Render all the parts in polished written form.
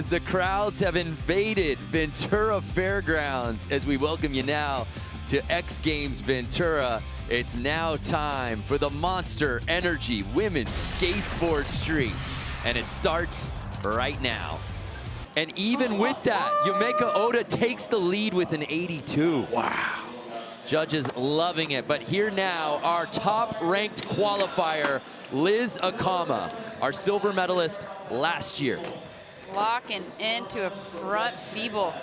the crowds have invaded Ventura Fairgrounds as we welcome you now to X Games Ventura. It's now time for the Monster Energy Women's Skateboard Street, and it starts right now. And even with that, Yumeka Oda takes the lead with an 82. Wow. Judges loving it, but here now, our top-ranked qualifier, Liz Akama, our silver medalist last year. Locking into a front feeble.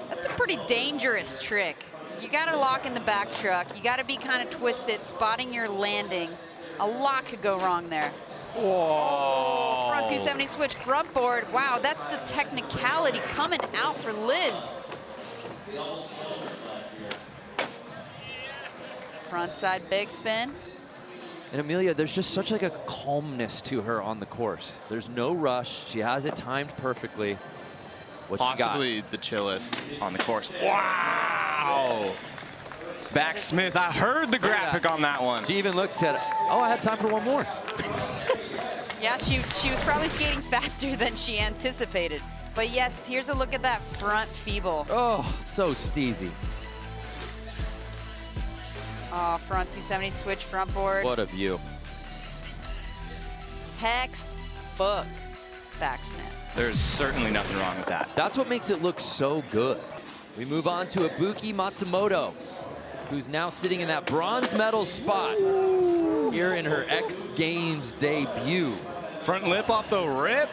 That's a pretty dangerous trick. You gotta lock in the back truck. You gotta be kind of twisted, spotting your landing. A lot could go wrong there. Whoa. Front 270 switch, front board. Wow, that's the technicality coming out for Liz. Front side big spin. And Amelia, there's just such like a calmness to her on the course. There's no rush. She has it timed perfectly. What Possibly the chillest on the course. Wow! Backsmith, I heard the graphic on that one. She even looked and said, oh, I have time for one more. Yeah, she was probably skating faster than she anticipated. But yes, here's a look at that front feeble. Oh, so steezy. Oh, front 270 switch, front board. What a view. Textbook backsmith. There's certainly nothing wrong with that. That's what makes it look so good. We move on to Ibuki Matsumoto, who's now sitting in that bronze medal spot here in her X Games debut. Front lip off the rip.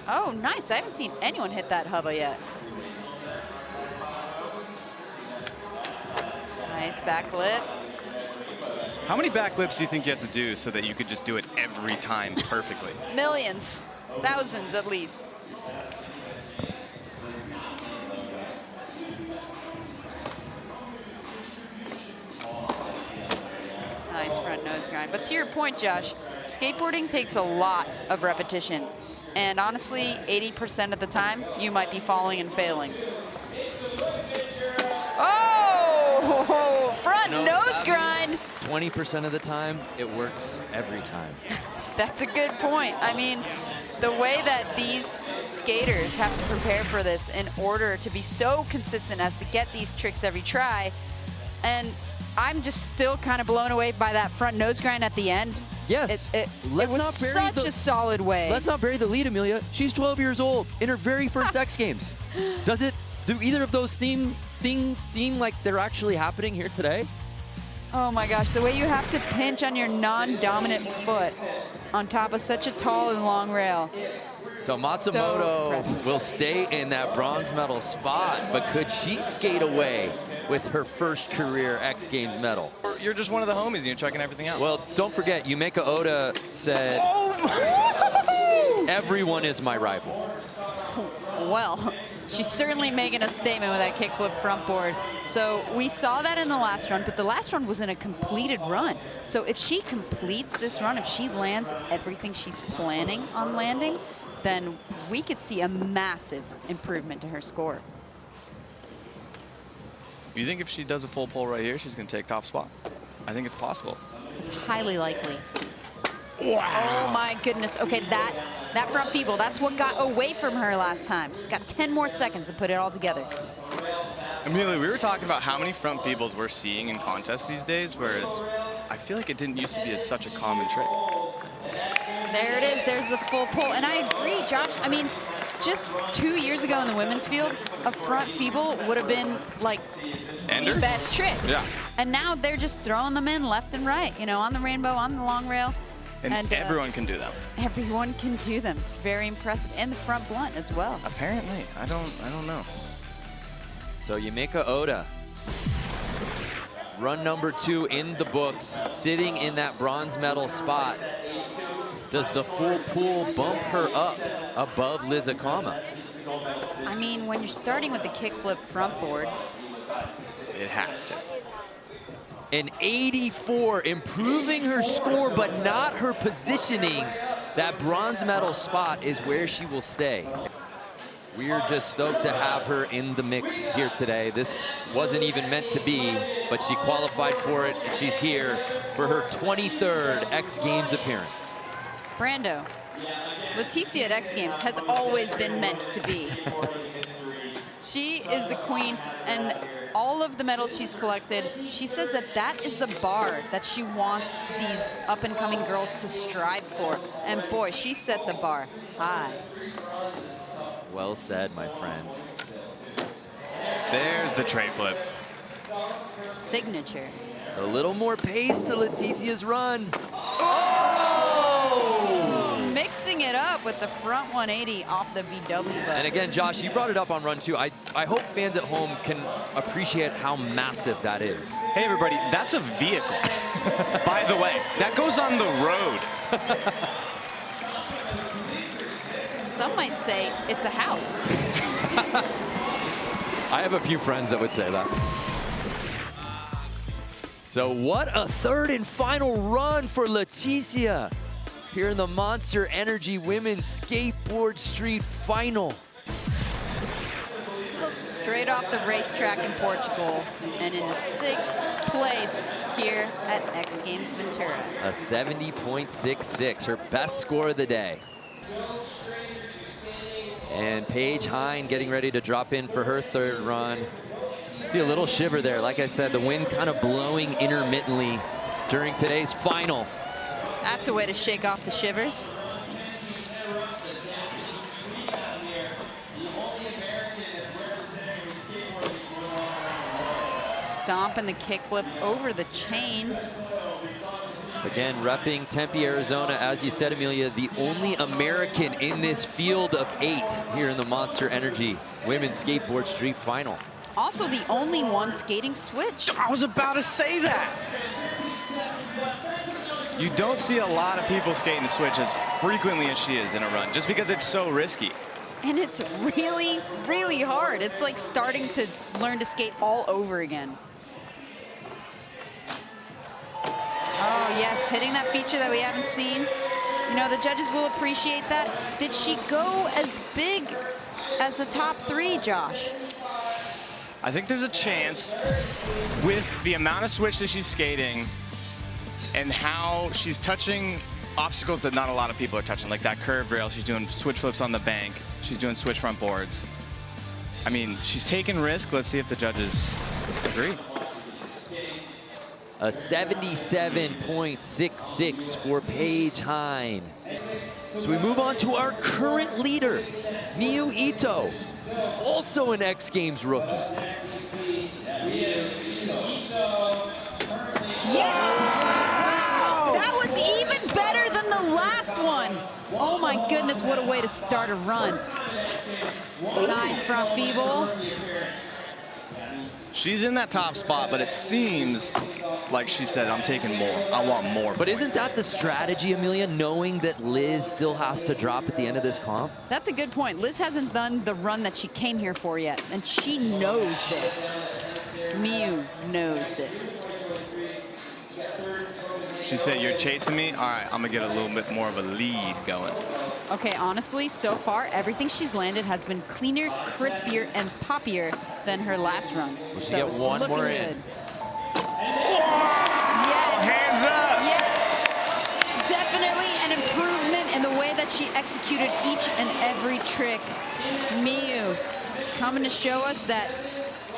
Oh, nice. I haven't seen anyone hit that hubba yet. Nice back lip. How many back lips do you think you have to do so that you could just do it every time perfectly? Millions, thousands at least. Nice front nose grind. But to your point, Josh, skateboarding takes a lot of repetition. And honestly, 80% of the time, you might be falling and failing. Oh, front nose grind. 20% of the time, it works every time. That's a good point. I mean, the way that these skaters have to prepare for this in order to be so consistent as to get these tricks every try. And I'm just still kind of blown away by that front nose grind at the end. Yes. It was such a solid way. Let's not bury the lead, Amelia. She's 12 years old in her very first X Games. Do either of those things seem like they're actually happening here today? Oh my gosh, the way you have to pinch on your non-dominant foot on top of such a tall and long rail. So Matsumoto will stay in that bronze medal spot, but could she skate away with her first career X Games medal? You're just one of the homies and you're checking everything out. Well, don't forget, Yumeka Oda said, everyone is my rival. Well, she's certainly making a statement with that kickflip front board. So we saw that in the last run, but the last run was in a completed run. So if she completes this run, if she lands everything she's planning on landing, then we could see a massive improvement to her score. You think if she does a full pull right here, she's going to take top spot? I think it's possible. It's highly likely. Wow. Oh my goodness. Okay, that front feeble, that's what got away from her last time. She's got 10 more seconds to put it all together. Amelia, we were talking about how many front feebles we're seeing in contests these days, whereas I feel like it didn't used to be such a common trick. There it is. There's the full pull. And I agree, Josh. I mean, just 2 years ago in the women's field, a front feeble would have been like the best trick. Yeah. And now they're just throwing them in left and right, you know, on the rainbow, on the long rail. And everyone can do them. Everyone can do them. It's very impressive. And the front blunt as well. Apparently. I don't know. So Yumeka Oda, run number 2 in the books, sitting in that bronze medal spot. Does the full pull bump her up above Liz Akama? I mean, when you're starting with the kickflip front board, it has to. An 84, improving her score, but not her positioning. That bronze medal spot is where she will stay. We're just stoked to have her in the mix here today. This wasn't even meant to be, but she qualified for it. She's here for her 23rd X Games appearance. Brando, Leticia at X Games has always been meant to be. She is the queen, and all of the medals she's collected, she says that that is the bar that she wants these up-and-coming girls to strive for. And boy, she set the bar high. Well said, my friend. There's the tray flip. Signature. So a little more pace to Leticia's run. Mixing it up with the front 180 off the VW button. And again, Josh, you brought it up on run 2. I hope fans at home can appreciate how massive that is. Hey, everybody, that's a vehicle. By the way, that goes on the road. Some might say it's a house. I have a few friends that would say that. So what a third and final run for Leticia here in the Monster Energy Women's Skateboard Street Final. Straight off the racetrack in Portugal and into 6th place here at X Games Ventura. A 70.66, her best score of the day. And Paige Hine getting ready to drop in for her third run. See a little shiver there. Like I said, the wind kind of blowing intermittently during today's final. That's a way to shake off the shivers. Stomping the kickflip over the chain. Again, repping Tempe, Arizona. As you said, Amelia, the only American in this field of 8 here in the Monster Energy Women's Skateboard Street Final. Also the only one skating switch. I was about to say that. You don't see a lot of people skating switch as frequently as she is in a run, just because it's so risky. And it's really, really hard. It's like starting to learn to skate all over again. Oh yes, hitting that feature that we haven't seen. You know, the judges will appreciate that. Did she go as big as the top 3, Josh? I think there's a chance with the amount of switch that she's skating and how she's touching obstacles that not a lot of people are touching, like that curved rail. She's doing switch flips on the bank. She's doing switch front boards. I mean, she's taking risk. Let's see if the judges agree. A 77.66 for Paige Hine. So we move on to our current leader, Miyu Ito, also an X Games rookie. Yes! Wow! That was even better than the last one. Oh my goodness, what a way to start a run. Nice front feeble. She's in that top spot, but it seems like she said, I'm taking more. I want more. But isn't that the strategy, Amelia, knowing that Liz still has to drop at the end of this comp? That's a good point. Liz hasn't done the run that she came here for yet, and she knows this. Miyu knows this. She said, you're chasing me? All right, I'm going to get a little bit more of a lead going. Okay, honestly, so far, everything she's landed has been cleaner, crispier, and poppier than her last run. We should so get it's one looking more good. in. Yes. Hands up! Yes. Definitely an improvement in the way that she executed each and every trick. Miyu coming to show us that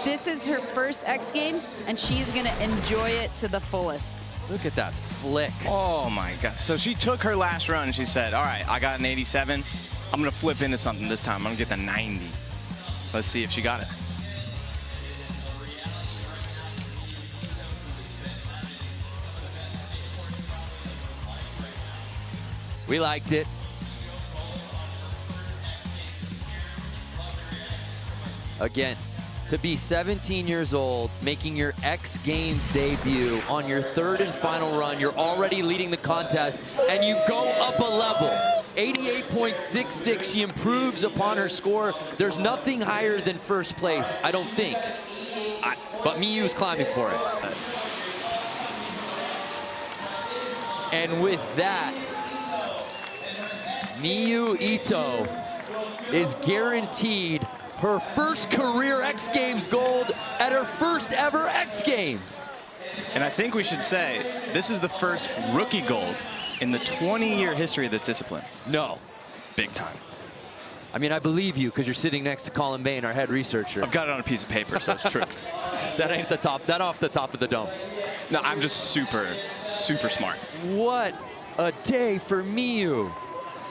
this is her first X Games, and she's going to enjoy it to the fullest. Look at that flick. Oh my God. So she took her last run and she said, all right, I got an 87. I'm going to flip into something this time. I'm going to get the 90. Let's see if she got it. We liked it. Again, to be 17 years old, making your X Games debut on your third and final run, you're already leading the contest, and you go up a level. 88.66, she improves upon her score. There's nothing higher than first place, I don't think. But Miyu's climbing for it. And with that, Miyu Ito is guaranteed her first career X Games gold at her first ever X Games. And I think we should say, this is the first rookie gold in the 20-year history of this discipline. No. big time. I mean, I believe you because you're sitting next to Colin Bain, our head researcher. I've got it on a piece of paper, so it's true. That ain't the top. That off the top of the dome. No, I'm just super, super smart. What a day for Miyu.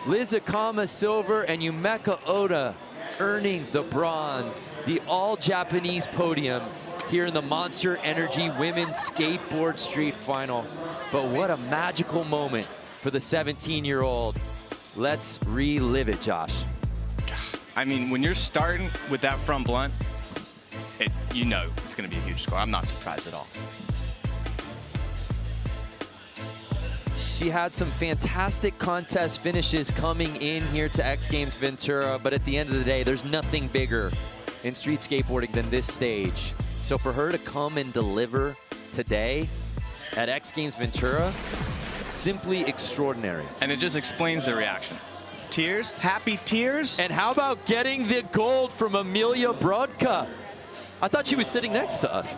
Liz Akama silver and Yumeka Oda earning the bronze. The all-Japanese podium here in the Monster Energy Women's Skateboard Street Final. But what a magical moment for the 17-year-old. Let's relive it, Josh. I mean, when you're starting with that front blunt, you know it's going to be a huge score. I'm not surprised at all. She had some fantastic contest finishes coming in here to X Games Ventura, but at the end of the day, there's nothing bigger in street skateboarding than this stage. So for her to come and deliver today at X Games Ventura, simply extraordinary. And it just explains the reaction. Tears, happy tears. And how about getting the gold from Amelia Brodka? I thought she was sitting next to us.